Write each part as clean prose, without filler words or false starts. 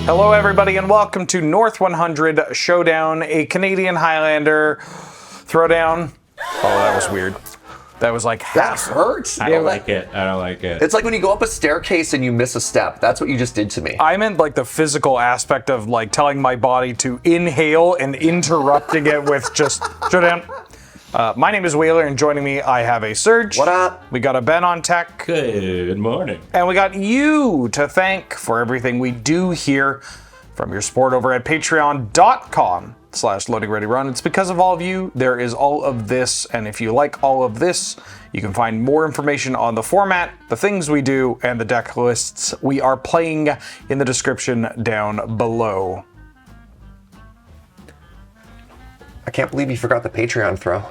Hello, everybody, and welcome to North 100 Showdown, a Canadian Highlander throwdown. Oh, that was weird. That was like half. That hurts. I don't like it. I don't like it. It's like when you go up a staircase and you miss a step. That's what you just did to me. I meant like the physical aspect of like telling my body to inhale and interrupting it with just Showdown. My name is Wheeler, and joining me, I have a Serge. What up? We got a Ben on tech. Good morning. And we got you to thank for everything we do here from your support over at patreon.com/loadingreadyrun. It's because of all of you, there is all of this. And if you like all of this, you can find more information on the format, the things we do, and the deck lists we are playing in the description down below. I can't believe you forgot the Patreon throw.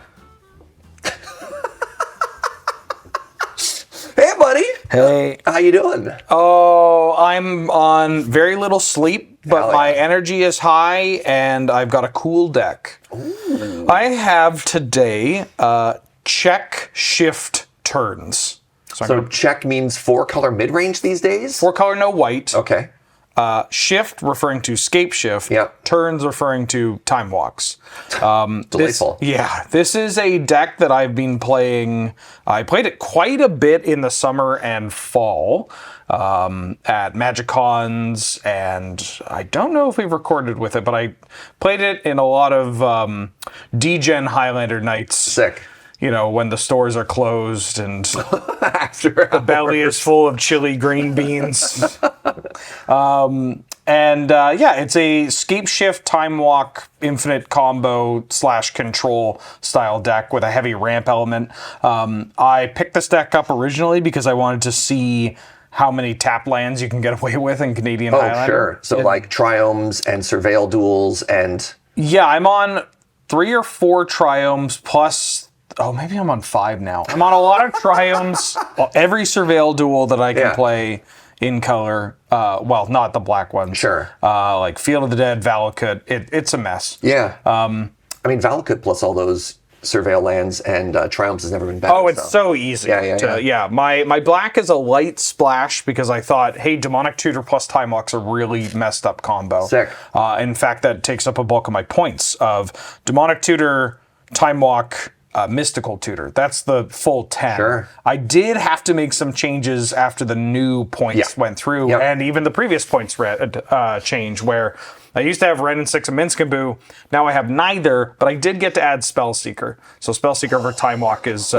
Hey, buddy. Hey. How you doing? Oh, I'm on very little sleep, but Hell my yeah. energy is high, and I've got a cool deck. Ooh. I have today Czech shift turns. So Czech means 4-color mid-range these days? 4-color, no white. Okay. Shift referring to scape shift. Yep. Turns referring to time walks. Delightful. This is a deck that I've been playing. I played it quite a bit in the summer and fall at Magic Cons, and I don't know if we've recorded with it, but I played it in a lot of D-Gen Highlander nights. Sick. You know, when the stores are closed and After the belly is full of chili green beans. It's a scape shift, time walk, infinite combo / control style deck with a heavy ramp element. I picked this deck up originally because I wanted to see how many tap lands you can get away with in Canadian Highlander. Oh, sure. So like Triomes and Surveil Duels and... Yeah, I'm on 3 or 4 Triomes plus... Oh, maybe I'm on 5 now. I'm on a lot of Triomes. Every Surveil Duel that I can play in color. Well, not the black ones. Sure. Like Field of the Dead, Valakut. It's a mess. Yeah. I mean, Valakut plus all those Surveil lands and Triomes has never been better. Oh, it's so easy. Yeah. My black is a light splash because I thought, hey, Demonic Tutor plus Time Walk's a really messed up combo. Sick. In fact, that takes up a bulk of my points of Demonic Tutor, Time Walk, Mystical Tutor. That's the full 10. Sure. I did have to make some changes after the new points went through, and even the previous points change, where I used to have Red and 6 of Minskaboo. Now I have neither, but I did get to add Spellseeker. So Spellseeker for Time Walk is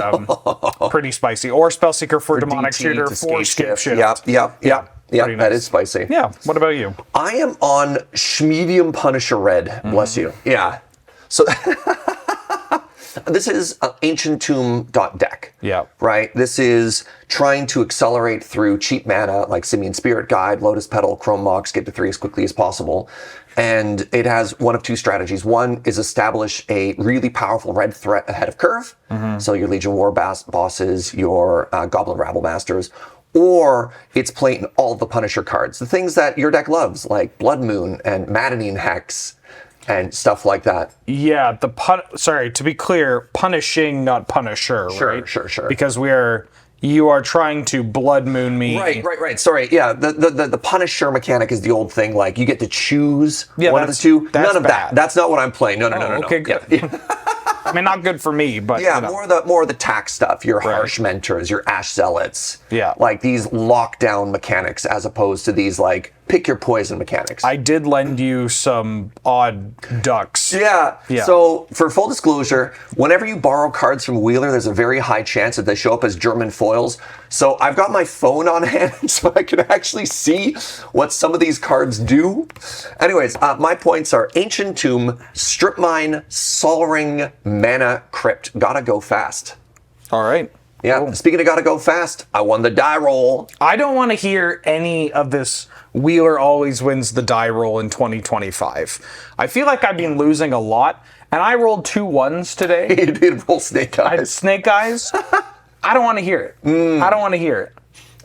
pretty spicy. Or Spellseeker for Demonic DT Tutor to for Scape Shift. Yep. Pretty That nice. is spicy. Yeah. What about you? I am on Schmedium Punisher Red. Bless you. Yeah. So this is an Ancient Tomb deck. Yeah. Right? This is trying to accelerate through cheap mana like Simian Spirit Guide, Lotus Petal, Chrome Mox, get to 3 as quickly as possible. And it has one of 2 strategies. One is establish a really powerful red threat ahead of curve. So your Legion War bosses, your Goblin Rabble Masters, or it's playing all the Punisher cards. The things that your deck loves, like Blood Moon and Maddening Hex and stuff like that. Yeah, sorry, to be clear, punishing, not Punisher, right? Sure. Because you are trying to Blood Moon me. Right. Sorry, yeah, the Punisher mechanic is the old thing, like you get to choose one of the 2. None of that. That's not what I'm playing. No. Okay, good. Yeah. I mean, not good for me, but Yeah, you know. more of the tax stuff, your Harsh Mentors, your Ash Zealots. Yeah. Like these lockdown mechanics as opposed to these like pick your poison mechanics. I did lend you some odd ducks. Yeah. So for full disclosure, whenever you borrow cards from Wheeler, there's a very high chance that they show up as German foils. So I've got my phone on hand so I can actually see what some of these cards do. Anyways, my points are Ancient Tomb, Strip Mine, Sol Ring, Mana Crypt. Gotta go fast. All right. Yeah. Cool. Speaking of gotta go fast, I won the die roll. I don't want to hear any of this Wheeler always wins the die roll in 2025. I feel like I've been losing a lot, and I rolled 2 1s today. You did roll Snake Eyes. I had Snake Eyes. I don't want to hear it. I don't want to hear it.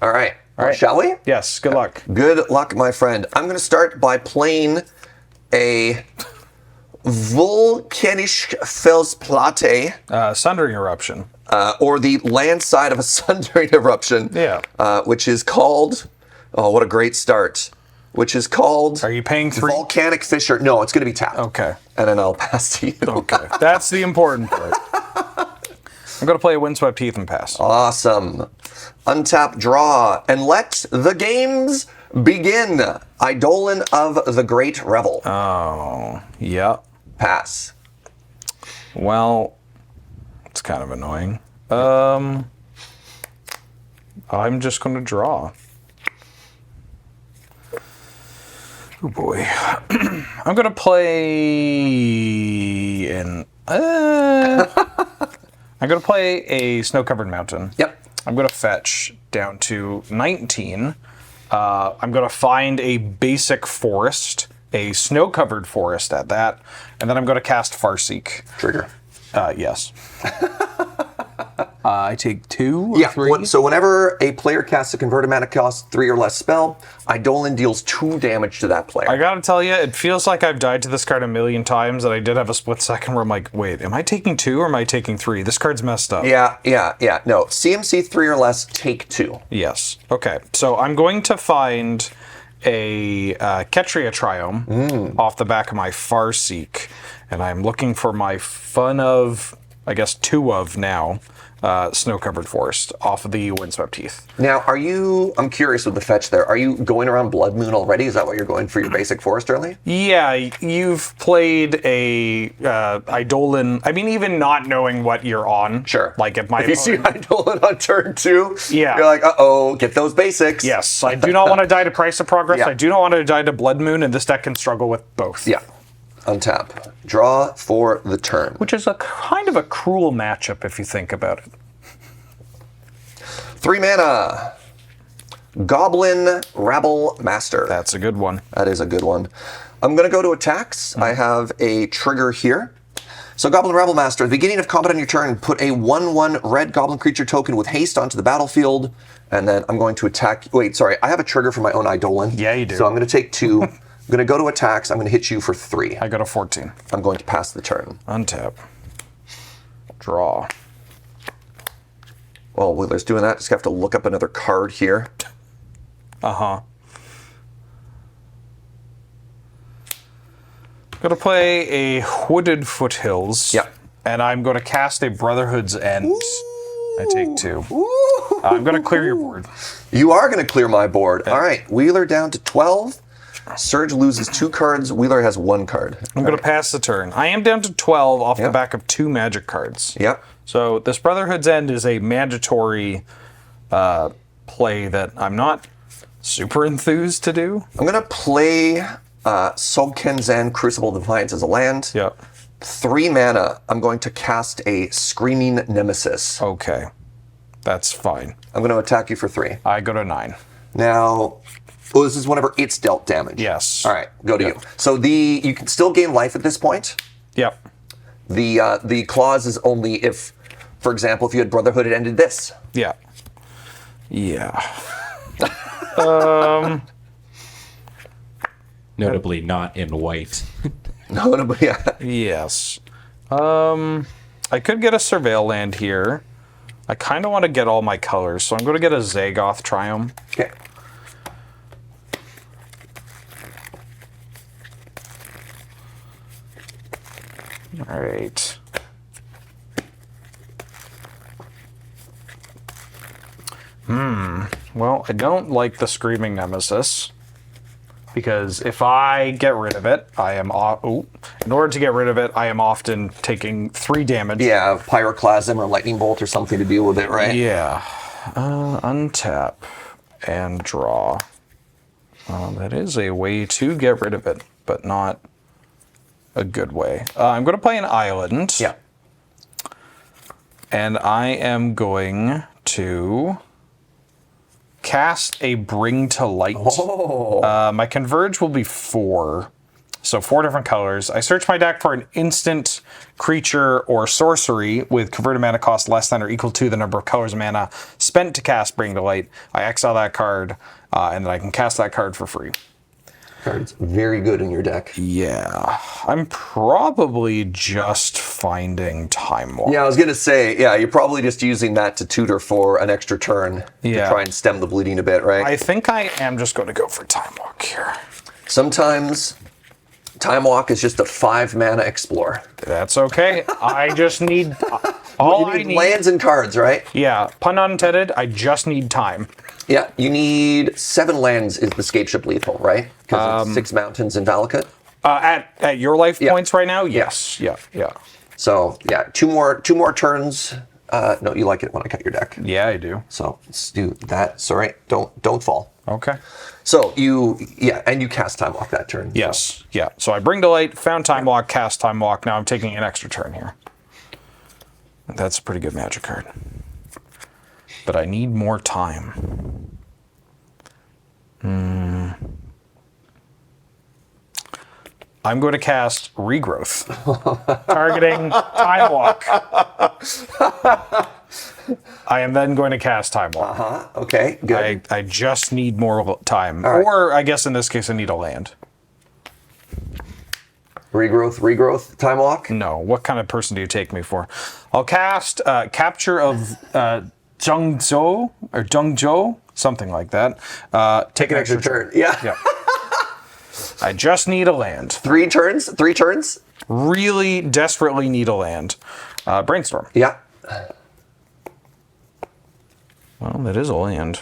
All right. All right. Shall we? Yes. Good luck. Good luck, my friend. I'm going to start by playing a Volkanische Felsplatte. Sundering Eruption. Or the land side of a sundering eruption. Yeah. Which is called, oh, what a great start. which is called... Are you paying 3? Volcanic Fissure. No, it's going to be tapped. Okay. And then I'll pass to you. Okay. That's the important part. I'm going to play a Windswept Heath and pass. Awesome. Untap, draw, and let the games begin. Eidolon of the Great Revel. Oh, yeah. Pass. Well, it's kind of annoying. I'm just going to draw. Oh boy. I'm going to play an... I'm going to play a Snow-Covered Mountain. Yep. I'm going to fetch down to 19. I'm going to find a basic forest, a snow-covered forest at that, and then I'm going to cast Farseek. Trigger. Yes. I take 2 or 3? So whenever a player casts a converted mana cost 3 or less spell, Eidolon deals 2 damage to that player. I gotta tell you, it feels like I've died to this card a million times, and I did have a split second where I'm like, wait, am I taking 2 or am I taking 3? This card's messed up. Yeah. No, CMC 3 or less, take 2. Yes. Okay, so I'm going to find a Ketria Triome off the back of my Farseek, and I'm looking for my fun of, I guess 2 of now, Snow-Covered Forest off of the Windswept Heath. Now, I'm curious with the fetch there, are you going around Blood Moon already? Is that what you're going for your basic forest early? Yeah, you've played a Eidolon. I mean, even not knowing what you're on. Sure. Like if you see Eidolon on turn 2, yeah, you're like, uh-oh, get those basics. Yes, I do not want to die to Price of Progress. Yeah. I do not want to die to Blood Moon, and this deck can struggle with both. Yeah. Untap. Draw for the turn. Which is a kind of a cruel matchup if you think about it. 3 mana. Goblin Rabble Master. That's a good one. That is a good one. I'm going to go to attacks. I have a trigger here. So Goblin Rabble Master, at the beginning of combat on your turn, put a 1/1 red goblin creature token with haste onto the battlefield, and then I'm going to attack... Wait, sorry. I have a trigger for my own Eidolon. Yeah, you do. So I'm going to take 2. I'm going to go to attacks. I'm going to hit you for 3. I got a 14. I'm going to pass the turn. Untap. Draw. Well, while there's doing that, just have to look up another card here. Uh-huh. I'm going to play a Wooded Foothills. Yep. And I'm going to cast a Brotherhood's End. I take 2. I'm going to clear your board. You are going to clear my board. All right. Wheeler down to 12. Serge loses 2 cards. Wheeler has 1 card. I'm going to pass the turn. I am down to 12 off the back of 2 magic cards. Yep. So this Brotherhood's End is a mandatory play that I'm not super enthused to do. I'm going to play Sobkenzan Crucible Defiance as a land. Yep. 3 mana. I'm going to cast a Screaming Nemesis. Okay. That's fine. I'm going to attack you for 3. I go to 9. Now, this is whenever it's dealt damage. Yes. All right, go to you. So you can still gain life at this point. Yep. The clause is only if, for example, if you had Brotherhood, it ended this. Yeah. Yeah. Notably not in white. No, yeah. Yes. I could get a Surveil land here. I kind of want to get all my colors, so I'm going to get a Zagoth Triome. Okay. All right. Well, I don't like the Screaming Nemesis, because if I get rid of it, I am in order to get rid of it, I am often taking 3 damage. Yeah, Pyroclasm or Lightning Bolt or something to deal with it, right? Yeah. Untap and draw. That is a way to get rid of it, but not a good way. I'm going to play an island. Yeah. And I am going to cast a Bring to Light. Oh. My Converge will be 4. So 4 different colors. I search my deck for an instant creature or sorcery with converted mana cost less than or equal to the number of colors of mana spent to cast Bring to Light. I exile that card, and then I can cast that card for free. Card's very good in your deck. Yeah. I'm probably just finding Time Walk. Yeah, I was going to say, yeah, you're probably just using that to tutor for an extra turn to try and stem the bleeding a bit, right? I think I am just going to go for Time Walk. Walk here. Sometimes Time Walk is just a 5 mana explore. That's okay. I just need You need lands and cards, right? Yeah, pun not intended. I just need time. Yeah, you need 7 lands is the Scapeship lethal, right? Because it's 6 mountains in Valakut. At your life points right now, yes. Yeah. So yeah, two more turns. No, you like it when I cut your deck. Yeah, I do. So let's do that. Sorry, don't fall. Okay. So and you cast Time Walk that turn. Yes. Yeah. So I bring to light, found Time Walk, cast Time Walk. Now I'm taking an extra turn here. That's a pretty good magic card. But I need more time. I'm going to cast Regrowth, targeting Time Walk. I am then going to cast Time Walk. Okay, good. I just need more time. All right. Or I guess in this case I need a land. Regrowth, Time Walk? No. What kind of person do you take me for? I'll cast Capture of Zhengzhou, something like that. Take an extra turn. Yeah. I just need a land. 3 turns? Really desperately need a land. Brainstorm. Yeah. Well, that is a land.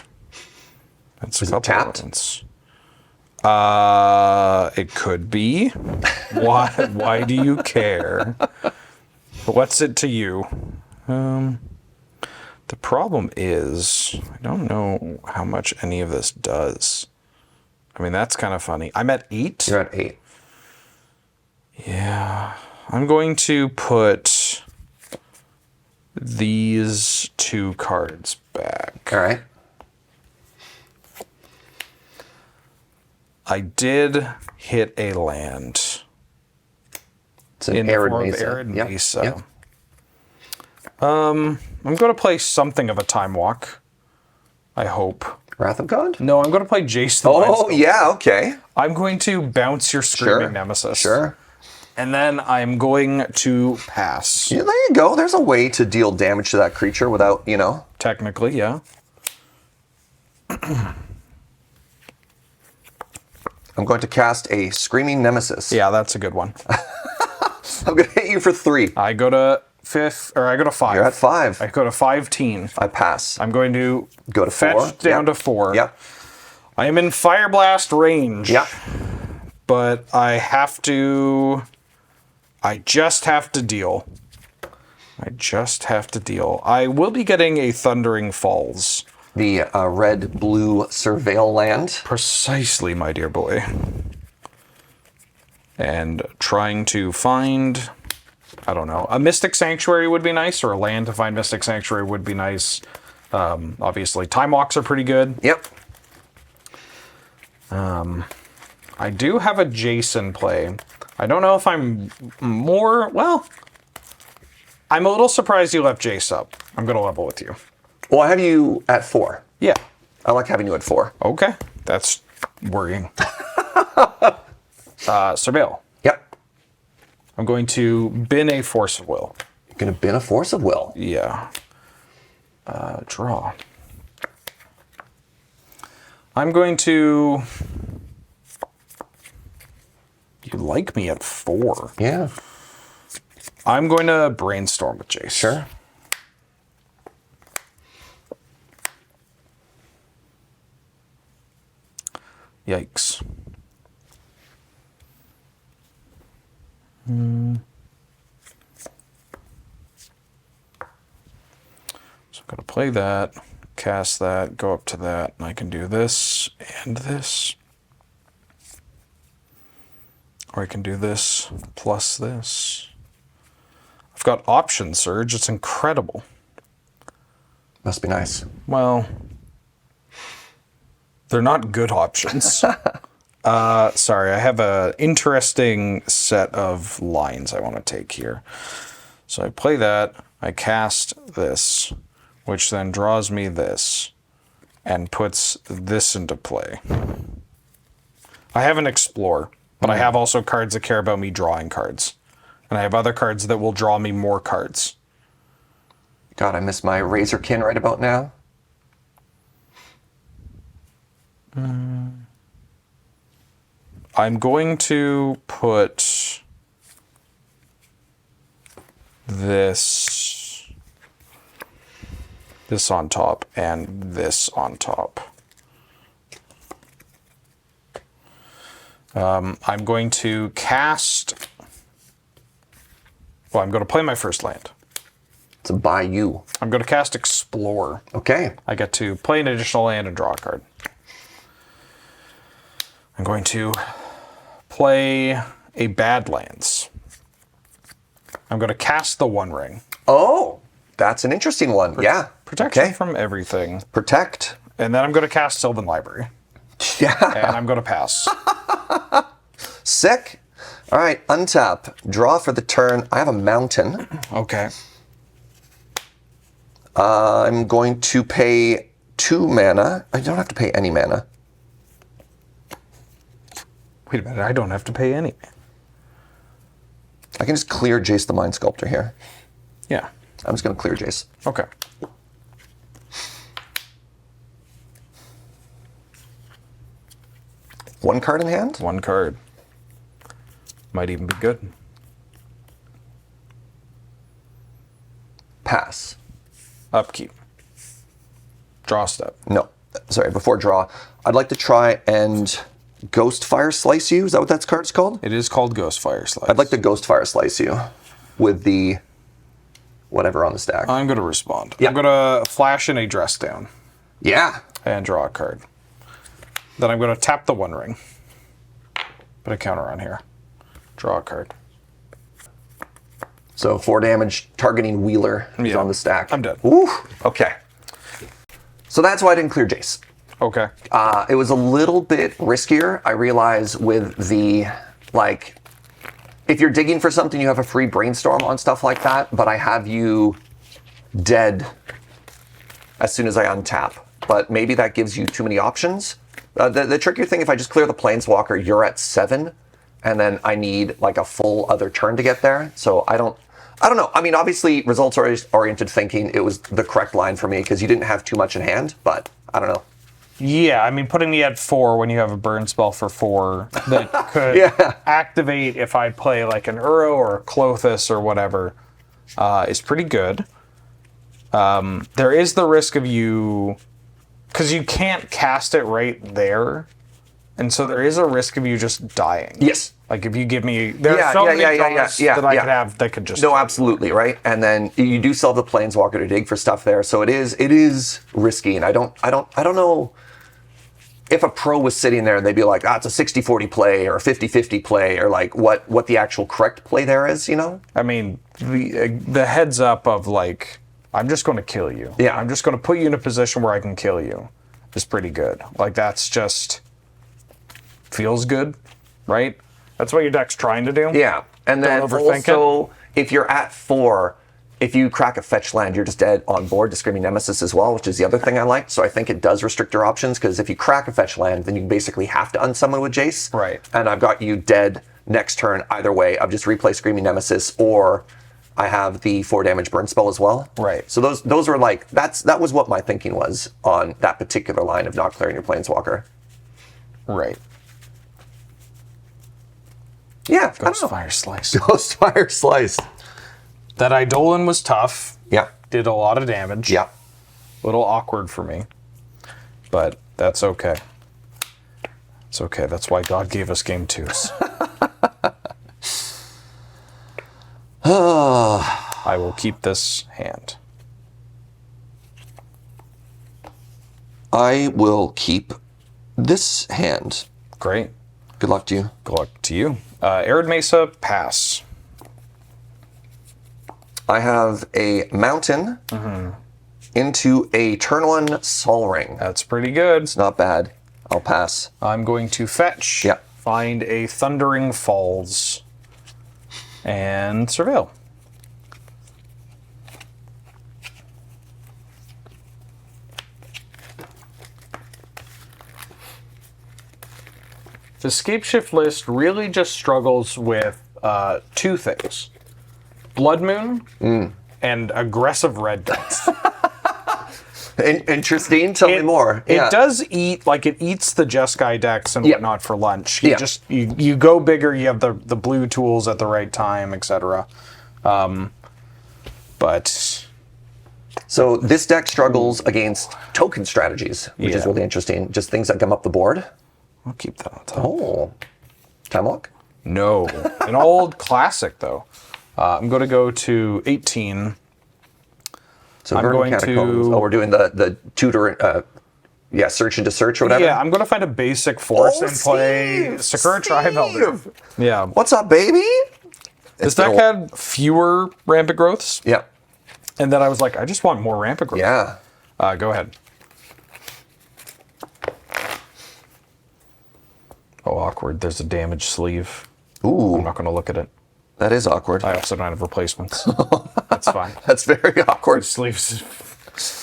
That's Is a it couple tapped? of lands. It could be. Why do you care? What's it to you? The problem is, I don't know how much any of this does. I mean, that's kind of funny. I'm at 8. You're at 8. Yeah. I'm going to put these 2 cards back. All right. I did hit a land. It's an in the Arid form of Mesa. Arid Yep. Mesa. Yep. I'm going to play something of a Time Walk. I hope. Wrath of God? No, I'm going to play Jace the Oh, Limestone. yeah, okay. I'm going to bounce your Screaming Nemesis. Sure. And then I'm going to pass. Yeah, there you go. There's a way to deal damage to that creature without, Technically, yeah. I'm going to cast a Screaming Nemesis. Yeah, that's a good one. I'm going to hit you for 3. I go to 5. You're at 5. I go to 15. I pass. I'm going to Go to 4. fetch down to 4. Yep. I am in Fire Blast range. Yep. But I just have to deal. I will be getting a Thundering Falls. The red-blue Surveil land. Precisely, my dear boy. And trying to find, I don't know, a Mystic Sanctuary would be nice, or a land to find Mystic Sanctuary would be nice. Obviously, Time Walks are pretty good. Yep. I do have a Jason play. I don't know if I'm I'm a little surprised you left Jace up. I'm going to level with you. Well, I have you at 4. Yeah. I like having you at 4. Okay. That's worrying. Surveil. Yep. I'm going to bin a Force of Will. You're going to bin a Force of Will. Yeah. Draw. I'm going to... You like me at 4. Yeah. I'm going to brainstorm with Jace. Sure. Yikes. So I'm going to play that, cast that, go up to that, and I can do this and this. Or I can do this plus this. I've got options, Serge. It's incredible. Must be nice. Well, they're not good options. Sorry, I have an interesting set of lines I want to take here. So I play that, I cast this, which then draws me this, and puts this into play. I have an Explore, but I have also cards that care about me drawing cards. And I have other cards that will draw me more cards. God, I miss my Razorkin right about now. I'm going to put this on top and this on top. I'm going to cast... Well, I'm going to play my first land. It's a Bayou. I'm going to cast Explore. Okay. I get to play an additional land and draw a card. I'm going to play a Badlands. I'm going to cast the One Ring. Oh, that's an interesting one. Yeah. Protection from everything. Protect. And then I'm going to cast Sylvan Library. Yeah. And I'm going to pass. Sick. All right, untap. Draw for the turn. I have a mountain. Okay. I'm going to pay 2 mana. I don't have to pay any mana. Wait a minute, I don't have to pay any. I can just clear Jace the Mind Sculptor here. Yeah. I'm just going to clear Jace. Okay. One card in hand? One card. Might even be good. Pass. Upkeep. Draw step. No. Sorry, before draw. I'd like to try and Ghostfire Slice you. Is that what that card's called? It is called Ghostfire Slice. I'd like to Ghostfire Slice you with the whatever on the stack. I'm going to respond. Yeah. I'm going to flash in a Dress Down Yeah. and draw a card. Then I'm going to tap the One Ring. Put a counter on here. Draw a card. So 4 damage targeting Wheeler is on the stack. I'm dead. Ooh. Okay. So that's why I didn't clear Jace. Okay. It was a little bit riskier. I realize with the, like, if you're digging for something, you have a free brainstorm on stuff like that, but I have you dead as soon as I untap. But maybe that gives you too many options. The trickier thing, if I just clear the Planeswalker, you're at 7, and then I need like a full other turn to get there. So I don't know. I mean, obviously, results-oriented thinking, it was the correct line for me because you didn't have too much in hand, but I don't know. Yeah, I mean, putting me at 4 when you have a burn spell for 4 that could activate if I play like an Uro or a Klothys or whatever is pretty good. There is the risk of you... Because you can't cast it right there. And so there is a risk of you just dying. Yes. Like if you give me... There are so many draws that I could have that could just... No, absolutely, right? And then you do still have the Planeswalker to dig for stuff there. So it is risky. And I don't know if a pro was sitting there and they'd be like, it's a 60-40 play or a 50-50 play or like what the actual correct play there is, you know? I mean, the heads up of like... I'm just going to kill you. Yeah. I'm just going to put you in a position where I can kill you is pretty good. Like, that's just... Feels good, right? That's what your deck's trying to do. Yeah. And then also, if you're at 4, if you crack a fetch land, you're just dead on board to Screaming Nemesis as well, which is the other thing I like. So I think it does restrict your options, because if you crack a fetch land, then you basically have to unsummon with Jace. Right. And I've got you dead next turn either way. I've just replay Screaming Nemesis, or... I have the 4 damage burn spell as well. Right. So those were like, that was what my thinking was on that particular line of not clearing your Planeswalker. Right. Yeah, Ghostfire Slice. Ghostfire Slice. That Eidolon was tough. Yeah. Did a lot of damage. Yeah. A little awkward for me. But that's okay. It's okay. That's why God gave us game 2s. I will keep this hand. I will keep this hand. Great. Good luck to you. Good luck to you. Arid Mesa, pass. I have a mountain into a turn 1 Sol Ring. That's pretty good. It's not bad. I'll pass. I'm going to fetch. Yeah. Find a Thundering Falls. And surveil. The Scape Shift list really just struggles with 2 things. Blood Moon and aggressive red decks. Interesting. Tell me more. It does eat, like it eats the Jeskai decks and whatnot for lunch. You Yeah. just you go bigger. You have the blue tools at the right time, etc. But So this deck struggles against token strategies, which is really interesting. Just things that come up the board. I'll keep that on top. Oh, time lock. No, an old classic though. I'm going to go to 18. So I'm Verdant going Catacombs. to- Oh, we're doing the tutor. Search into search or whatever. Yeah, I'm going to find a basic force and play Sakura Tribe Elder. Yeah. What's up, baby? This deck had fewer rampant growths, Yeah. and then I was like, I just want more rampant growth. Yeah. Go ahead. Oh, awkward. There's a damaged sleeve. Ooh, I'm not going to look at it. that is awkward. I also don't have replacements. That's fine. That's very awkward. Sleeves.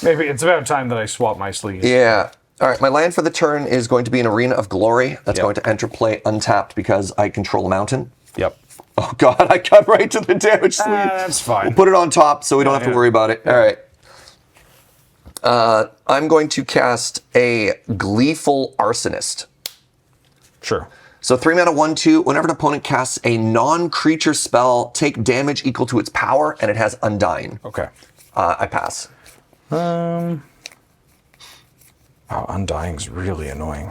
Maybe it's about time that I swap my sleeves. Yeah. All right, my land for the turn is going to be an Arena of Glory. That's Yep. going to enter play untapped because I control a mountain. Yep. Oh god, I cut right to the damage sleeve. That's fine. Put it on top so we don't have to yeah. worry about it. All right. I'm going to cast a Gleeful Arsonist. Sure. So 3 mana, 1/2. Whenever an opponent casts a non-creature spell, take damage equal to its power, and it has Undying. Okay. I pass. Oh, Undying's really annoying.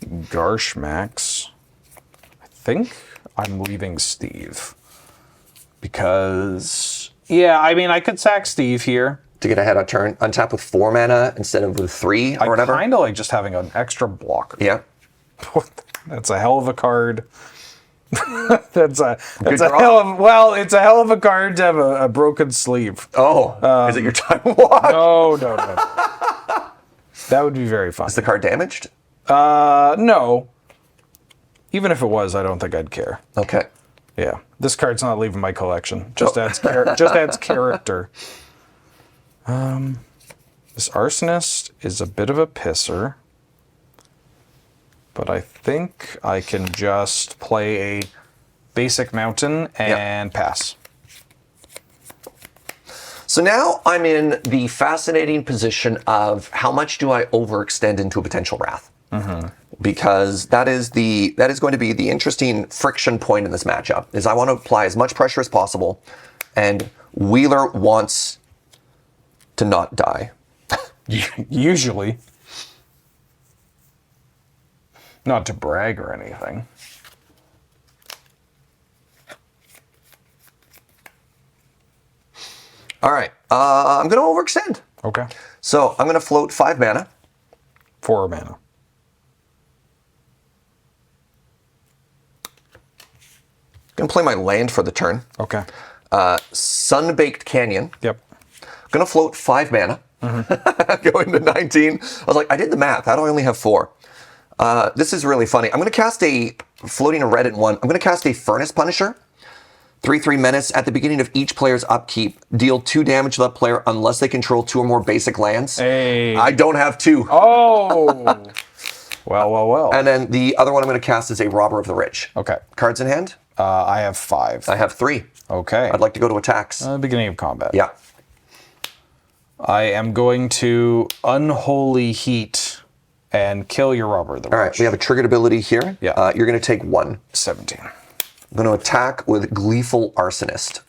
Garshmax. I think I'm leaving Steve. Because, yeah, I mean, I could sack Steve here. To get ahead on turn, untap with 4 mana instead of with 3 or I whatever. kind of like just having an extra blocker. Yeah. That's a hell of a card. that's a draw. hell of, well, it's a hell of a card to have a broken sleeve. Oh, is it your time walk? No. That would be very fun. Is the card damaged? No. Even if it was, I don't think I'd care. Okay. Yeah, this card's not leaving my collection. Just adds just adds character. This Arsonist is a bit of a pisser, but I think I can just play a basic mountain and pass. So now I'm in the fascinating position of how much do I overextend into a potential wrath? Because that is going to be the interesting friction point in this matchup. Is I want to apply as much pressure as possible, and Wheeler wants to not die. Usually, not to brag or anything. All right, I'm going to overextend. Okay, So I'm going to float 5 mana. 4 mana. Going to play my land for the turn. Okay. Sunbaked Canyon. Yep. Going to float 5 mana. Going to 19. I was like, I did the math. How do I only have 4? This is really funny. I'm going to cast floating a red in 1. I'm going to cast a Furnace Punisher. 3/3 menace. At the beginning of each player's upkeep, deal 2 damage to that player unless they control 2 or more basic lands. Hey. I don't have 2. Oh. Well. And then the other one I'm going to cast is a Robber of the Rich. Okay. Cards in hand? I have 5. I have 3. Okay. I'd like to go to attacks. Beginning of combat. Yeah. I am going to Unholy Heat and kill your Robber of the Rich. All right. We have a triggered ability here. Yeah. You're going to take 1. 17. I'm going to attack with Gleeful Arsonist.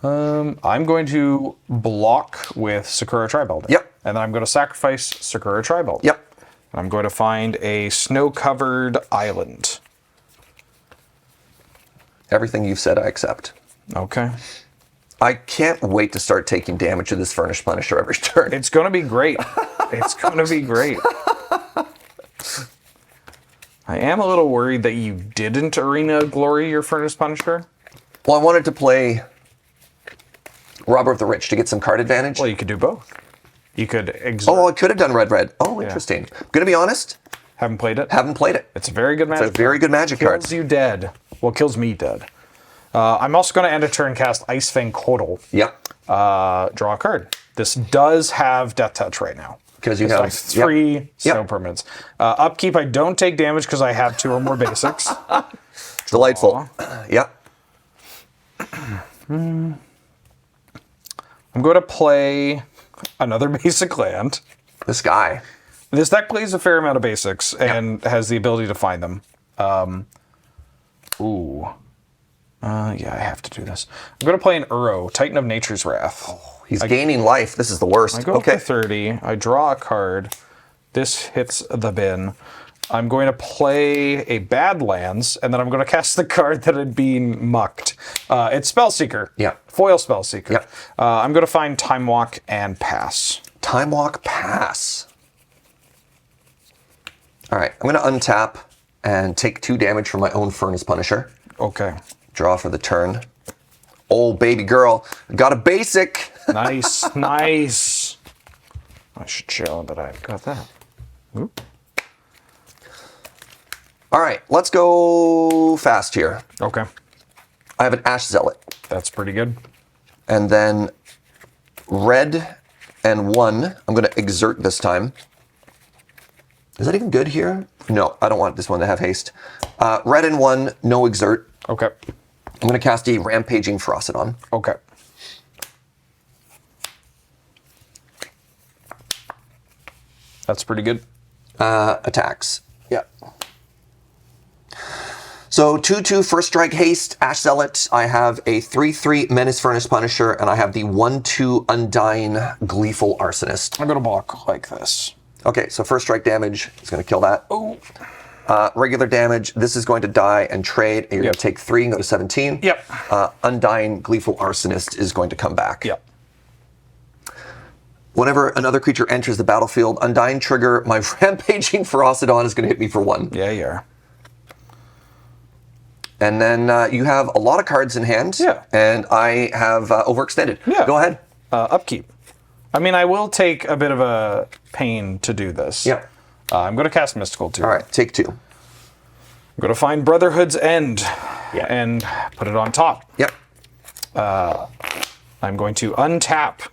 I'm going to block with Sakura Tribe Elder. Yep. And then I'm going to sacrifice Sakura Tribe Elder. Yep. And I'm going to find a snow-covered island. Everything you've said, I accept. Okay. I can't wait to start taking damage to this Furnace Punisher every turn. It's going to be great. It's going to be great. I am a little worried that you didn't Arena Glory your Furnace Punisher. Well, I wanted to play Robber of the Rich to get some card advantage. Well, you could do both. You could exert. Oh, I could have done red. Oh, interesting. Gonna be honest, Haven't played it? haven't played it. It's a very good magic. It's a very good magic card. Kills you dead. Well, kills me dead. I'm also going to end a turn cast Ice Fang Kodal. Yep. Draw a card. This does have Death Touch right now. Because you It's have like 3 snow Yep. permanents. Upkeep, I don't take damage because I have 2 or more basics. Delightful. Yep. I'm going to play Another basic land. This guy. This deck plays a fair amount of basics and has the ability to find them. Yeah, I have to do this. I'm going to play an Uro, Titan of Nature's Wrath. Oh, he's gaining life. This is the worst. I go up to 30. I draw a card. This hits the bin. I'm going to play a Badlands, and then I'm going to cast the card that had been mucked. It's Spellseeker. Yeah. Foil Spellseeker. Yeah. I'm going to find Time Walk and pass. Time Walk, pass. All right, I'm going to untap and take 2 damage from my own Furnace Punisher. Okay. Draw for the turn. Oh, baby girl. Got a basic. Nice, nice. I should show that I got that. Oop. All right, let's go fast here. Okay. I have an Ash Zealot. That's pretty good. And then red and 1. I'm going to exert this time. Is that even good here? No, I don't want this one to have haste. Red and 1, no exert. Okay. I'm going to cast a Rampaging Ferocidon. Okay. That's pretty good. Attacks. Yeah. So 2/2 first strike haste, Ash Zealot. I have a 3/3 Menace Furnace Punisher, and I have the 1/2 Undying Gleeful Arsonist. I'm going to block like this. Okay, so first strike damage is going to kill that. Oh. Regular damage, this is going to die and trade. And you're going to take 3 and go to 17. Yep. Undying Gleeful Arsonist is going to come back. Yep. Whenever another creature enters the battlefield, Undying trigger, my Rampaging Ferocidon is going to hit me for 1. Yeah, you are. And then you have a lot of cards in hand. Yeah. And I have overextended. Yeah. Go ahead. Upkeep. I mean, I will take a bit of a pain to do this. Yeah. I'm going to cast Mystical Tutor. All right, take 2. I'm going to find Brotherhood's End Yeah. and put it on top. Yep. I'm going to untap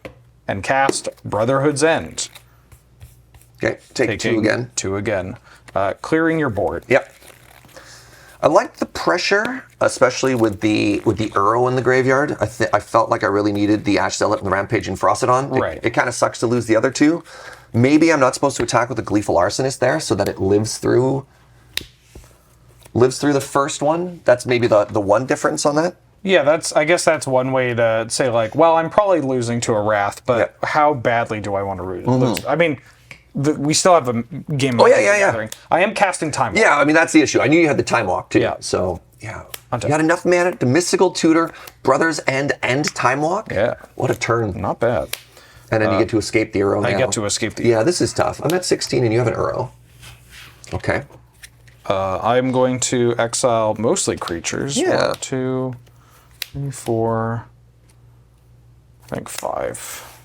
and cast Brotherhood's End. Okay, take 2 again. 2 again. Clearing your board. Yep. I like the pressure, especially with the Uro in the graveyard. I felt like I really needed the Ash Zealot and the Rampaging Ferocidon. Right. It kind of sucks to lose the other 2. Maybe I'm not supposed to attack with the Gleeful Arsonist there so that it lives through the first one. That's maybe the one difference on that. Yeah, I guess that's one way to say, like, well, I'm probably losing to a Wrath, but how badly do I want to lose? I mean, we still have a game of Gathering. I am casting Time Walk. Yeah, I mean, that's the issue. I knew you had the Time Walk, too. Yeah. So, yeah. You got enough mana to Mystical Tutor, Brothers End, and Time Walk? Yeah. What a turn. Not bad. And then you get to escape the Uro now. I get to escape the Yeah, this is tough. I'm at 16 and you have an Uro. Okay. I'm going to exile mostly creatures. Yeah. 1, 2, 3, 4, I think 5.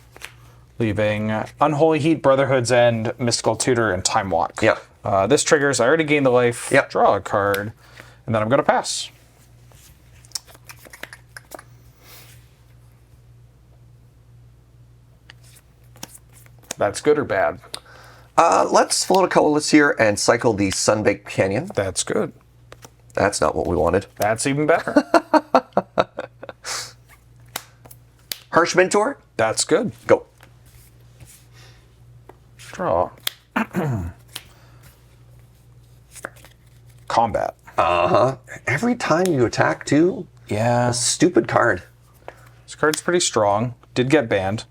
Leaving Unholy Heat, Brotherhood's End, Mystical Tutor, and Time Walk. Yep. This triggers, I already gained the life, Yep. draw a card, and then I'm going to pass. That's good or bad? Let's float a colorless here and cycle the Sunbaked Canyon. That's good. That's not what we wanted. That's even better. Harsh Mentor? That's good. Go. Draw. Combat. Uh-huh. Every time you attack, too? Yeah. Stupid card. This card's pretty strong. Did get banned.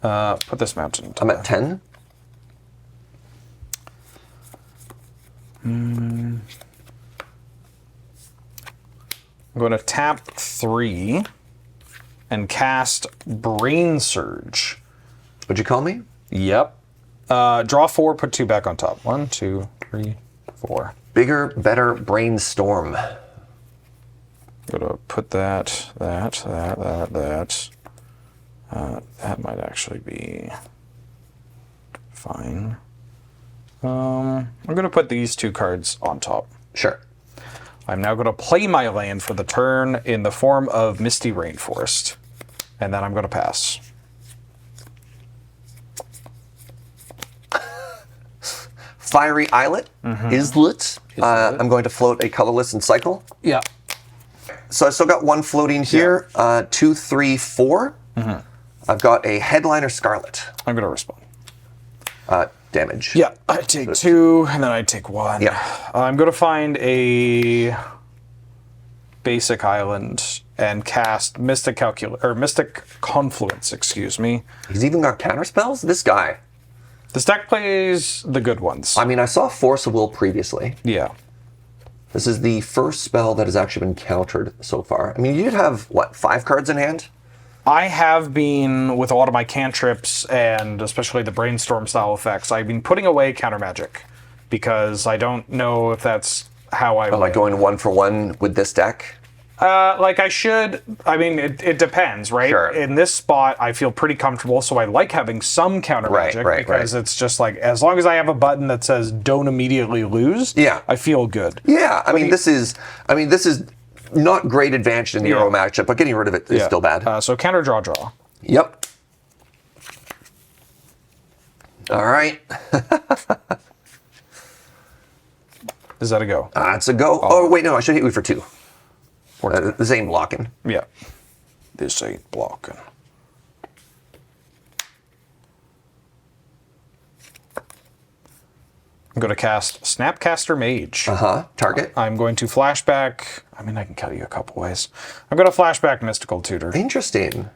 Put this mountain. I'm at 10. I'm going to tap 3 and cast Brain Surge. What'd you call me? Yep. Draw 4, put 2 back on top. 1, 2, 3, 4. Bigger, better brainstorm. I'm going to put that. That might actually be fine. I'm going to put these 2 cards on top. Sure. I'm now going to play my land for the turn in the form of Misty Rainforest. And then I'm going to pass. Fiery Islet. Islet. I'm going to float a colorless and cycle. Yeah. So I still got 1 floating here. 2, 3, 4. I've got a Headliner Scarlet. I'm going to respond. Damage. Yeah, I take 2, and then I take 1. Yeah. I'm going to find a basic island and cast Mystic Confluence, excuse me. He's even got counter spells? This guy. This deck plays the good ones. I mean, I saw Force of Will previously. Yeah. This is the first spell that has actually been countered so far. I mean, you did have, what, 5 cards in hand? I have been, with a lot of my cantrips and especially the brainstorm style effects, I've been putting away counter magic because I don't know if that's how I Like going 1 for 1 with this deck? Like I should. I mean, it depends, right? Sure. In this spot, I feel pretty comfortable, so I like having some counter magic because it's just like, as long as I have a button that says "Don't immediately lose," Yeah. I feel good. Yeah, I mean, this is not great advantage in the Euro matchup, but getting rid of it is still bad. So counter draw. Yep. All right. Is that a go? It's a go. Oh, wait, no, I should hit you for 2. This ain't blocking. Yeah. This ain't blocking. I'm going to cast Snapcaster Mage. Target. I'm going to flashback. I mean, I can kill you a couple ways. I'm going to flashback Mystical Tutor. Interesting.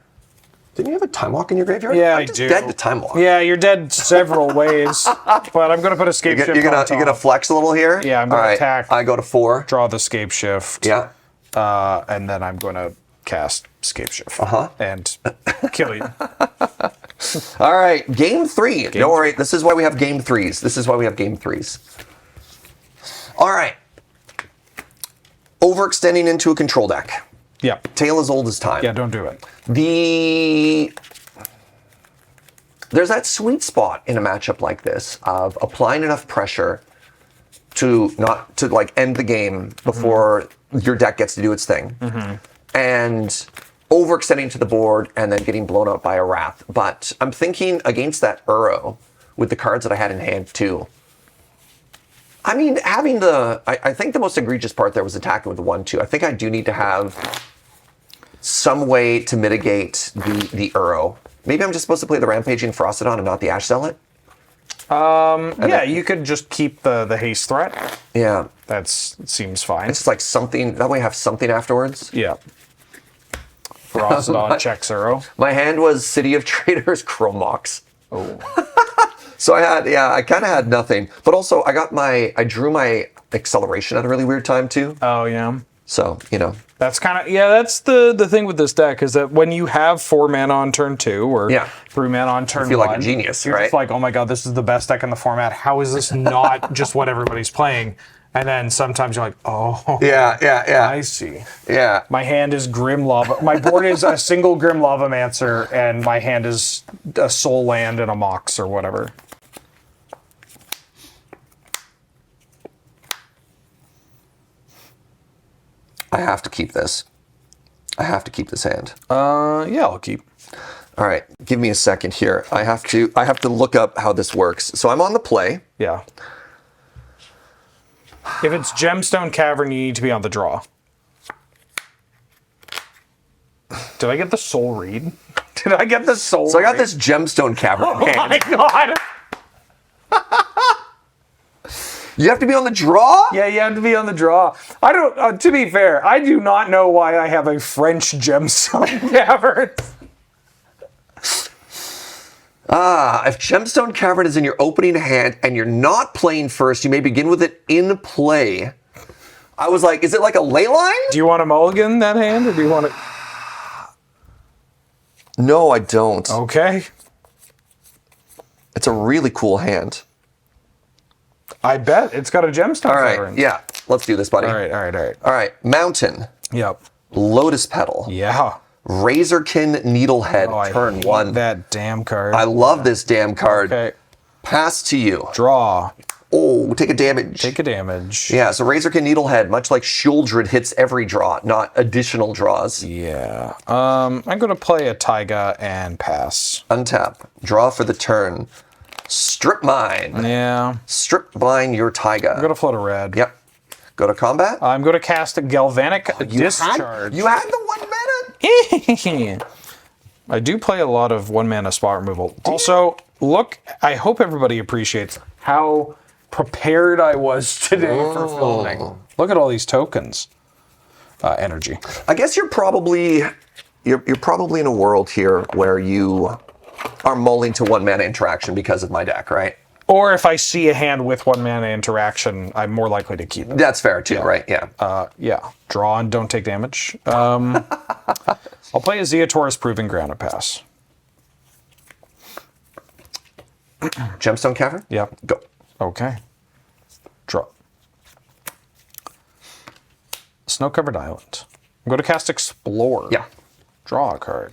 Didn't you have a Time Walk in your graveyard? Yeah, I'm just do. dead to Time Walk. Yeah, you're dead several ways. But I'm going to put Escape Shift You're on top. gonna flex a little here? Yeah, I'm going to attack. I go to 4. Draw the Escape Shift. Yeah. And then I'm going to cast Escape Shift. And kill you. All right, game 3. Don't worry, this is why we have game 3s. This is why we have game 3s. All right. Overextending into a control deck. Yeah. Tale as old as time. Yeah, don't do it. There's that sweet spot in a matchup like this of applying enough pressure to not to like end the game before your deck gets to do its thing, and overextending to the board and then getting blown out by a Wrath. But I'm thinking against that Uro with the cards that I had in hand too. I mean, having I think the most egregious part there was attacking with the 1/2. I think I do need to have some way to mitigate the Uro. Maybe I'm just supposed to play the Rampaging Frostodon and not the Ash Zealot? Yeah, you could just keep the haste threat. Yeah. That seems fine. It's just like something, that way I have something afterwards. Yeah. Frostodon checks Uro. My hand was City of Traders Chrome Mox. Oh. So I kind of had nothing. But also I drew my acceleration at a really weird time too. Oh, yeah. So, That's kind of, that's the thing with this deck is that when you have 4 mana on turn 2 or 3 mana on turn 1. You feel like a genius, you're right? just like, oh my god, this is the best deck in the format. How is this not just what everybody's playing? And then sometimes you're like, oh. Yeah. I see. Yeah. My hand is Grim Lava. My board is a single Grim Lavamancer, and my hand is a Soul Land and a Mox or whatever. I have to keep this. I have to keep this hand. Yeah, I'll keep. All right, give me a second here. I have to look up how this works. So I'm on the play. Yeah. If it's Gemstone Cavern, you need to be on the draw. Did I get the Soul Read? Did I get the Soul So I got Read? this Gemstone Cavern Oh hand. my god! You have to be on the draw? Yeah, you have to be on the draw. I don't, to be fair, I do not know why I have a French Gemstone Cavern. If Gemstone Cavern is in your opening hand and you're not playing first, you may begin with it in play. I was like, is it like a ley line? Do you want a mulligan that hand, or do you want it? No, I don't. Okay. It's a really cool hand. I bet it's got a Gemstone All right, Cavern. yeah. Let's do this, buddy. All right. All right, Mountain. Yep. Lotus Petal. Yeah. Razorkin Needlehead, Oh, I turn hate 1. that damn card. I love this damn card. Okay. Pass to you. Draw. Oh, take a damage. Take a damage. Yeah, so Razorkin Needlehead, much like Shuldred, hits every draw, not additional draws. Yeah. I'm going to play a Taiga and pass. Untap. Draw for the turn. Strip Mine. Yeah. Strip Mine your Taiga. I'm going to float a red. Yep. Go to combat. I'm going to cast a Galvanic Discharge. You had the 1 mana? I do play a lot of 1-mana spot removal. Also, look, I hope everybody appreciates how prepared I was today for filming. Look at all these tokens. Energy. I guess you're probably in a world here where you are mulling to 1-mana interaction because of my deck, right? Or if I see a hand with 1-mana interaction, I'm more likely to keep it. That's fair too, right? Yeah. Yeah. Draw and don't take damage. I'll play a Zeotor's Proving Ground and pass. Gemstone Cavern? Yeah. Go. Okay. Draw. Snow-covered island. I'm going to cast Explore. Yeah. Draw a card.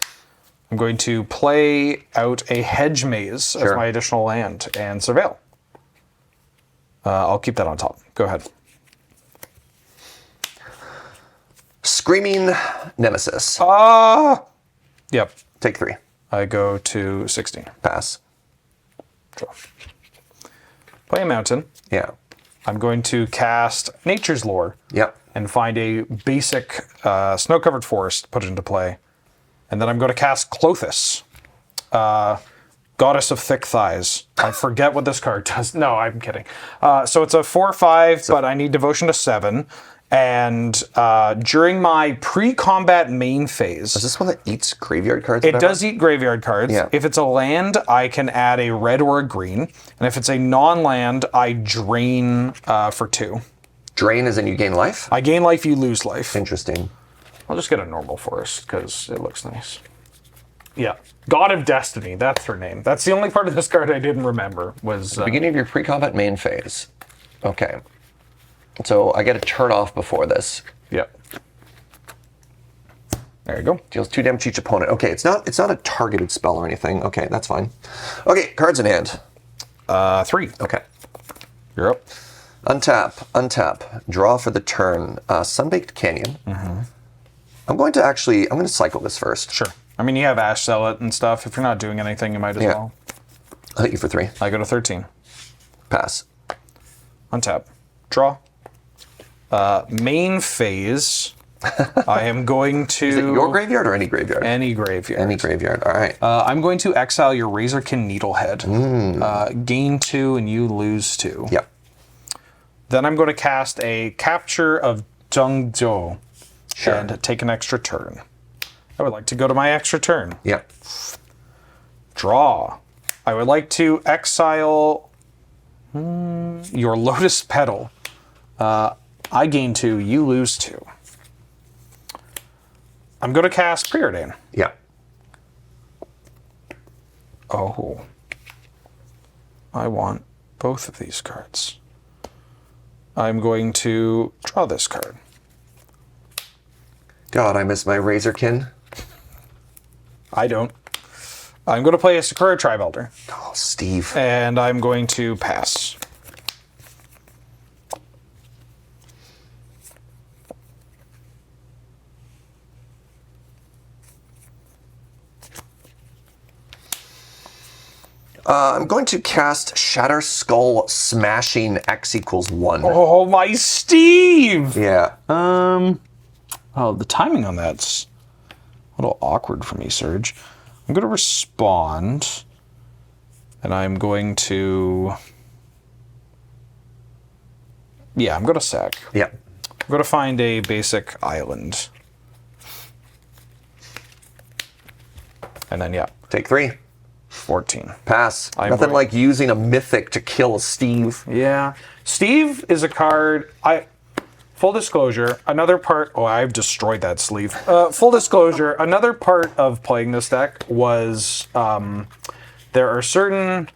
I'm going to play out a Hedge Maze as my additional land and Surveil. I'll keep that on top. Go ahead. Screaming Nemesis. Yep. Take 3. I go to 16. Pass. Draw. Play a mountain. Yeah. I'm going to cast Nature's Lore. Yep. And find a basic snow-covered forest, put it into play. And then I'm going to cast Clothis, Goddess of Thick Thighs. I forget what this card does. No, I'm kidding. So it's a 4/5, but I need Devotion to 7. And during my pre-combat main phase... Is this one that eats graveyard cards? It does eat graveyard cards. Yeah. If it's a land, I can add a red or a green. And if it's a non-land, I drain for 2. Drain as in you gain life? I gain life, you lose life. Interesting. I'll just get a normal forest because it looks nice. Yeah. God of Destiny, that's her name. That's the only part of this card I didn't remember was... Beginning of your pre-combat main phase. Okay. So I get a turn off before this. Yep. There you go. Deals 2 damage to each opponent. Okay, it's not a targeted spell or anything. Okay, that's fine. Okay, cards in hand. 3. Okay. You're up. Untap. Draw for the turn. Sunbaked Canyon. I'm going to cycle this first. Sure. I mean, you have Ash Zealot and stuff. If you're not doing anything, you might as well. I'll hit you for 3. I go to 13. Pass. Untap. Draw. Main phase. I am going to... Is it your graveyard or any graveyard? Any graveyard. Any graveyard. All right. I'm going to exile your Razorkin Needlehead. Gain 2 and you lose 2. Yep. Then I'm going to cast a Capture of Zhengzhou. Sure. And take an extra turn. I would like to go to my extra turn. Yep. Draw. I would like to exile your Lotus Petal. I gain 2, you lose 2. I'm going to cast Preordain. Yep. Oh. I want both of these cards. I'm going to draw this card. God, I miss my Razorkin. I don't. I'm going to play a Sakura Tribe Elder. Oh, Steve. And I'm going to pass. I'm going to cast Shatter Skull Smashing X = 1. Oh, my Steve! Yeah. Oh, the timing on that's a little awkward for me, Serge. I'm going to respond, and I'm going to... Yeah, I'm going to sack. Yeah. I'm going to find a basic island. And then, yeah. Take 3. 14. Pass. Nothing like using a mythic to kill a Steve. Yeah. Steve is a card... Full disclosure, another part... Oh, I've destroyed that sleeve. Full disclosure, another part of playing this deck was... there are certain...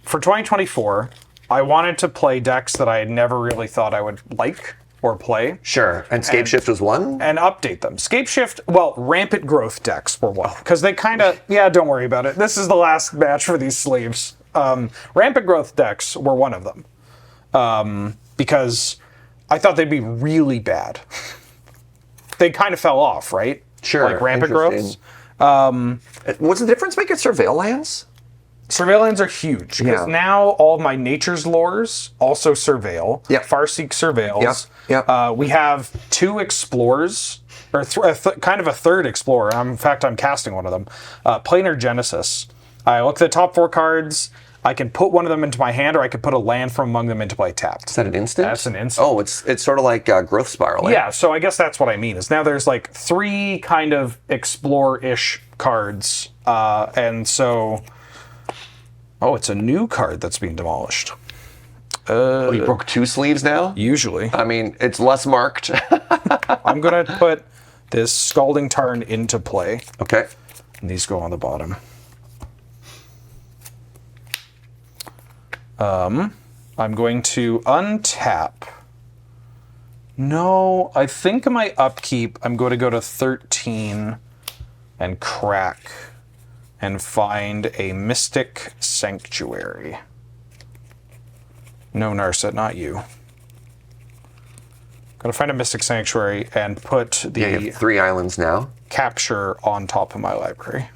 For 2024, I wanted to play decks that I had never really thought I would like or play. Sure. And Scapeshift was one? And update them. Scapeshift, well, Rampant Growth decks were one. Because they kind of... Yeah, don't worry about it. This is the last match for these sleeves. Rampant Growth decks were one of them. Because... I thought they'd be really bad. They kind of fell off, right? Sure. Like Rampant Growths. What's the difference? Make it Surveil lands? Surveil lands are huge. Because now all of my Nature's Lores also Surveil. Yep. Farseek Surveils. Yep. We have 2 Explorers or kind of a third explorer. In fact, I'm casting one of them. Planar Genesis. I look at the top 4 cards. I can put one of them into my hand, or I could put a land from among them into play tapped. Is that an instant? That's an instant. Oh, it's sort of like Growth Spiral. Yeah, so I guess that's what I mean. Is now there's like 3 kind of explore-ish cards, and so it's a new card that's being demolished. You broke 2 sleeves now? Usually, I mean, it's less marked. I'm gonna put this Scalding Tarn into play. Okay. And these go on the bottom. I'm going to untap. No, I think my upkeep, I'm going to go to 13 and crack and find a Mystic Sanctuary. No, Narset, not you. Going to find a Mystic Sanctuary and put the You have 3 islands now. capture on top of my library.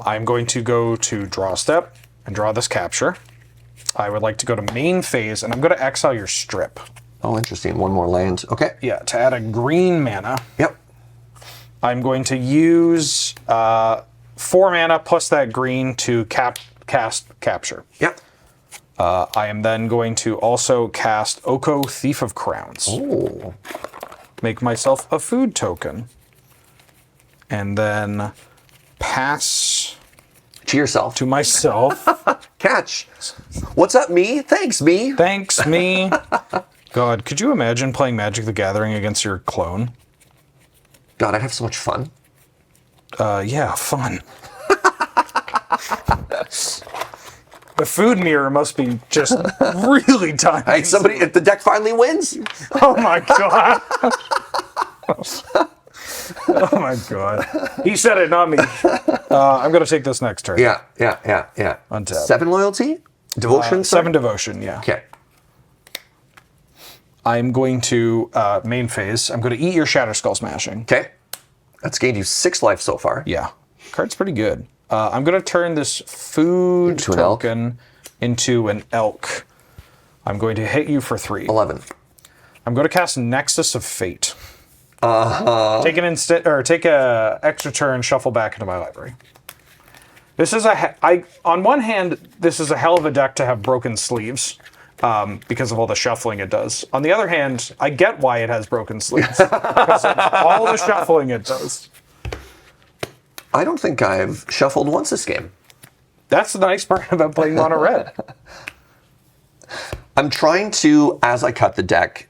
I'm going to go to draw step and draw this capture. I would like to go to main phase, and I'm going to exile your strip. Oh, interesting. 1 more land. Okay. Yeah, to add a green mana. Yep. I'm going to use 4 mana plus that green to cast capture. Yep. I am then going to also cast Oko, Thief of Crowns. Oh. Make myself a food token. And then pass To yourself. to myself. Catch. What's up, me? Thanks, me. Thanks, me. God, could you imagine playing Magic the Gathering against your clone? God, I'd have so much fun. Yeah, fun. The food mirror must be just really time. Hey, somebody, if the deck finally wins. Oh my god. Oh my god. He said it, not me. I'm going to take this next turn. Yeah. Untap. 7 loyalty? Devotion? 7 devotion, yeah. Okay. I'm going to, main phase, I'm going to eat your Shatter Skull Smashing. Okay. That's gained you 6 life so far. Yeah. Card's pretty good. I'm going to turn this food Into an elk? token into an elk. I'm going to hit you for 3. 11. I'm going to cast Nexus of Fate. Take an take a extra turn, shuffle back into my library. This is on one hand, this is a hell of a deck to have broken sleeves, because of all the shuffling it does. On the other hand, I get why it has broken sleeves because of all the shuffling it does. I don't think I've shuffled once this game. That's the nice part about playing mono red. I'm trying to, as I cut the deck,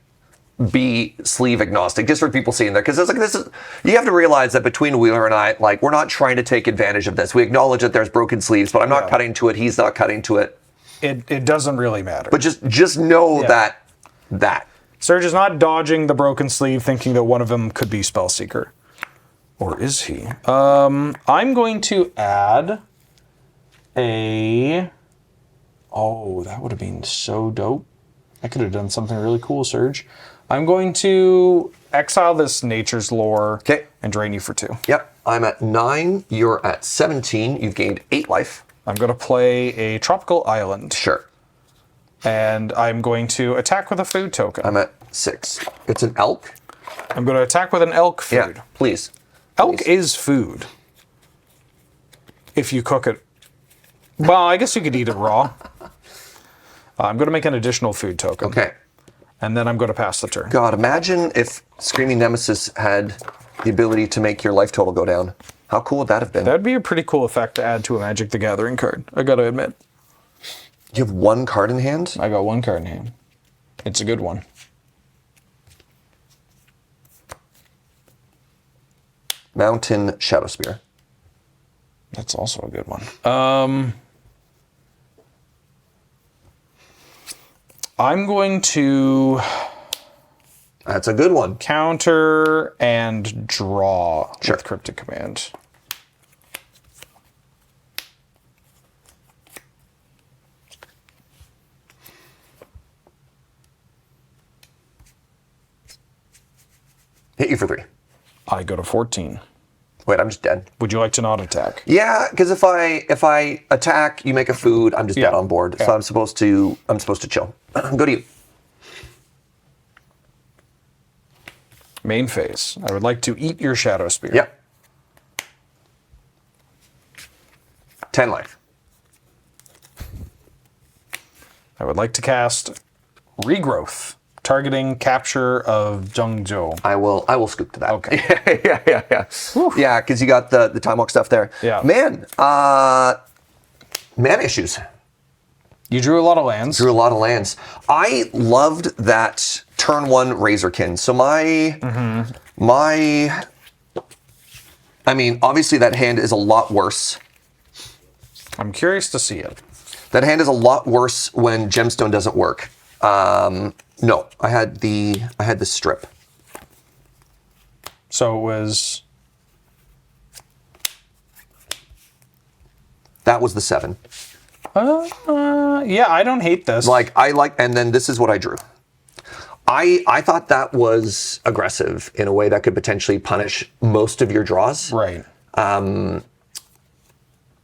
be sleeve agnostic, just for people seeing there, because it's like you have to realize that between Wheeler and I, like, we're not trying to take advantage of this. We acknowledge that there's broken sleeves, but I'm not cutting to it. He's not cutting to it. It doesn't really matter. But just know that Serge is not dodging the broken sleeve, thinking that one of them could be Spellseeker. Or is he? I'm going to add a... Oh, that would have been so dope. I could have done something really cool, Serge. I'm going to exile this Nature's Lore and drain you for 2. Yep. I'm at 9. You're at 17. You've gained 8 life. I'm going to play a Tropical Island. Sure. And I'm going to attack with a food token. I'm at 6. It's an elk. I'm going to attack with an elk food. Yeah, please. Elk is food. If you cook it. Well, I guess you could eat it raw. I'm going to make an additional food token. Okay. And then I'm going to pass the turn. God, imagine if Screaming Nemesis had the ability to make your life total go down. How cool would that have been? That'd be a pretty cool effect to add to a Magic the Gathering card, I got to admit. You have 1 card in hand? I got 1 card in hand. It's a good one. Mountain Shadow Spear. That's also a good one. I'm going to That's a good one. counter and draw Sure. with Cryptic Command. Hit you for 3. I go to 14. Wait, I'm just dead. Would you like to not attack? Yeah, because if I attack, you make a food, I'm just dead on board. So I'm supposed to chill. Go to you. Main phase. I would like to eat your Shadow Spear. Yep. 10 life. I would like to cast Regrowth, targeting capture of Zhengzhou. I will scoop to that. Okay. yeah. Yeah, because you got the time walk stuff there. Yeah. Man, mana issues. You drew a lot of lands. Drew a lot of lands. I loved that turn 1 Razorkin. So I mean, obviously that hand is a lot worse. I'm curious to see it. That hand is a lot worse when Gemstone doesn't work. No, I had the strip. So it was... That was the 7. Yeah, I don't hate this. And then this is what I drew. I thought that was aggressive in a way that could potentially punish most of your draws. Right.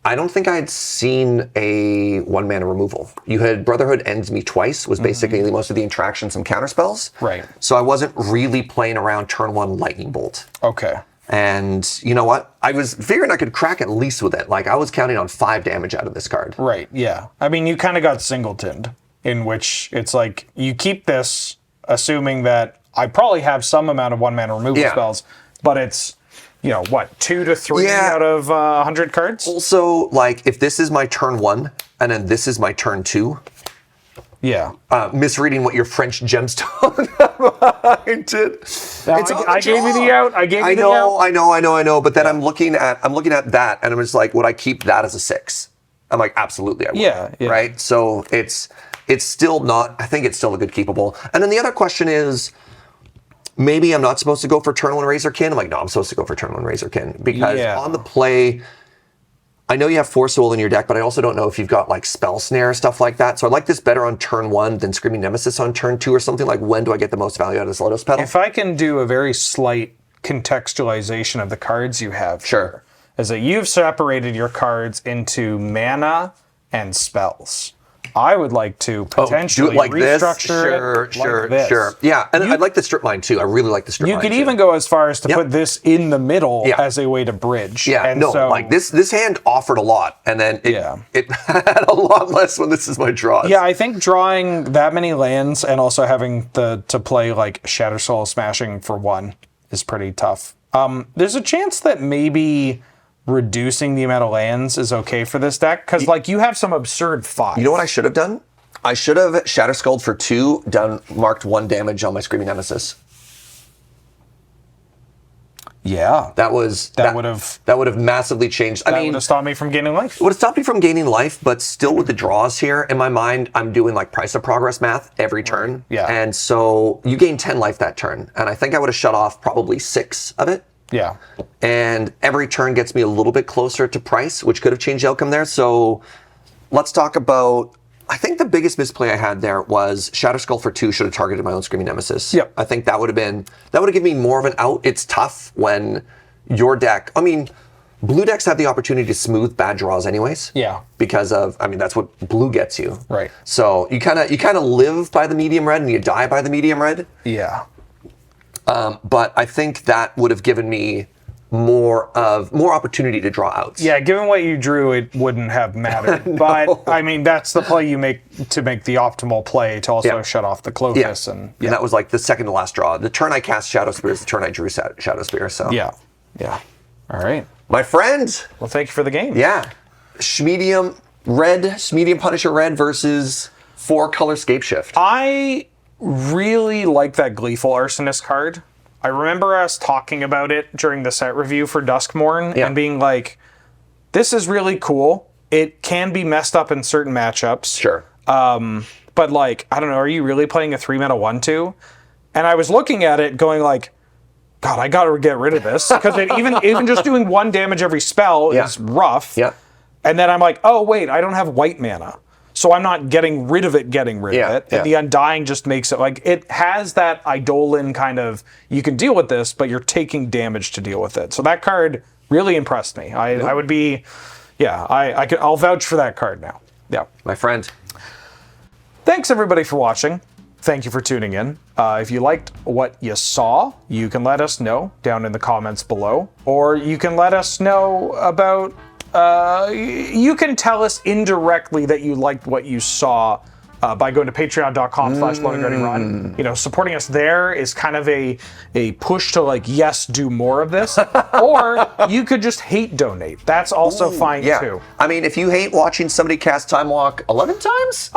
I don't think I had seen a 1-mana removal. You had Brotherhood Ends Me Twice, was basically most of the interaction, some counterspells. Right. So I wasn't really playing around turn 1 Lightning Bolt. Okay. And you know what? I was figuring I could crack at least with it. Like, I was counting on 5 damage out of this card. Right, yeah. I mean, you kind of got singletoned, in which it's like, you keep this, assuming that I probably have some amount of 1-mana removal spells, but it's, 2 to 3 out of 100 cards? Also, like, if this is my turn 1, and then this is my turn 2, yeah. Misreading what your French gemstone did. I gave you the out. I know. But then I'm looking at that, and I'm just like, would I keep that as a 6? I'm like, absolutely, I would. Yeah. Right. So it's still not. I think it's still a good keepable. And then the other question is, maybe I'm not supposed to go for turn 1 Razorkin. I'm like, no, I'm supposed to go for turn 1 Razorkin because on the play, I know you have Force Soul in your deck, but I also don't know if you've got like Spell Snare, stuff like that. So I like this better on turn 1 than Screaming Nemesis on turn 2 or something. Like, when do I get the most value out of this Lotus Petal? If I can do a very slight contextualization of the cards you have here, is that you've separated your cards into mana and spells. I would like to potentially restructure it. Sure. Yeah, and I'd like the strip line too. I really like the strip line. You could even go as far as to put this in the middle as a way to bridge. Yeah, and like this hand offered a lot, and then it had a lot less when this is my draws. Yeah, I think drawing that many lands and also having to play like Shatter Soul Smashing for 1 is pretty tough. There's a chance that maybe reducing the amount of lands is okay for this deck, because like you have some absurd 5. You know what I should have done? I should have Shatter Skulled for 2, marked 1 damage on my Screaming Nemesis. Yeah, that would have massively changed. I mean, would have stopped me from gaining life. It would have stopped me from gaining life, but still with the draws here in my mind, I'm doing like price of progress math every turn. Yeah, and so you gain 10 life that turn, and I think I would have shut off probably 6 of it. Yeah. And every turn gets me a little bit closer to price, which could have changed the outcome there. So let's talk about, I think the biggest misplay I had there was Shatter Skull for 2 should have targeted my own Screaming Nemesis. Yep. I think that would have given me more of an out. It's tough when your deck, I mean, blue decks have the opportunity to smooth bad draws anyways. Yeah. Because of, I mean, that's what blue gets you. Right. So you kind of live by the medium red and you die by the medium red. Yeah. But I think that would have given me more opportunity to draw outs. Yeah, given what you drew, it wouldn't have mattered. No. But I mean, that's the play you make to make the optimal play to also shut off the Clovis. Yeah. And that was like the second to last draw. The turn I cast Shadow Spear is the turn I drew Shadow Spear. So yeah. All right, my friend. Well, thank you for the game. Yeah, medium Punisher red versus 4-color Scape Shift. I really like that Gleeful Arsonist card. I remember us talking about it during the set review for Duskmourn and being like, this is really cool. It can be messed up in certain matchups. Sure. But like, I don't know, are you really playing a 3-mana 1/2? And I was looking at it going like, God, I gotta get rid of this. Because even just doing 1 damage every spell is rough. Yeah. And then I'm like, oh wait, I don't have white mana. So I'm not getting rid of it. And the Undying just makes it like, it has that Eidolon kind of, you can deal with this, but you're taking damage to deal with it. So that card really impressed me. I would be, yeah, I'll vouch for that card now. Yeah. My friend. Thanks everybody for watching. Thank you for tuning in. If you liked what you saw, you can let us know down in the comments below, or you can let us know about, you can tell us indirectly that you liked what you saw by going to patreon.com/LoadingReadyRun. You know, supporting us there is kind of a push to like, yes, do more of this. Or you could just hate donate. That's also fine too. I mean, if you hate watching somebody cast Time Walk 11 times?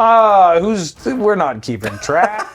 We're not keeping track.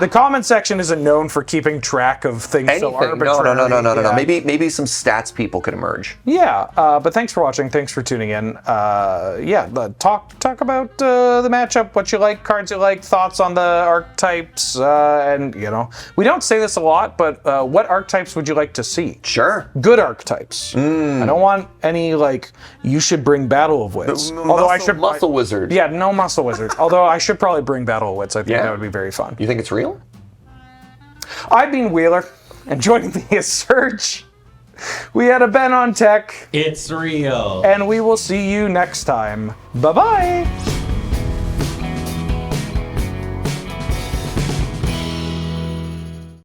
The comment section isn't known for keeping track of things so arbitrary. No. Maybe some stats people could emerge. Yeah, but thanks for watching. Thanks for tuning in. Talk about the matchup, what you like, cards you like, thoughts on the archetypes, and you know, we don't say this a lot, but what archetypes would you like to see? Sure. Good archetypes. I don't want any like you should bring Battle of Wits. Muscle Wizard. Yeah, no Muscle Wizard. Although I should probably bring Battle of Wits. I think that would be very fun. You think it's real? I've been Wheeler, and joining me is Serge. We had a Ben on tech. It's real. And we will see you next time. Bye-bye.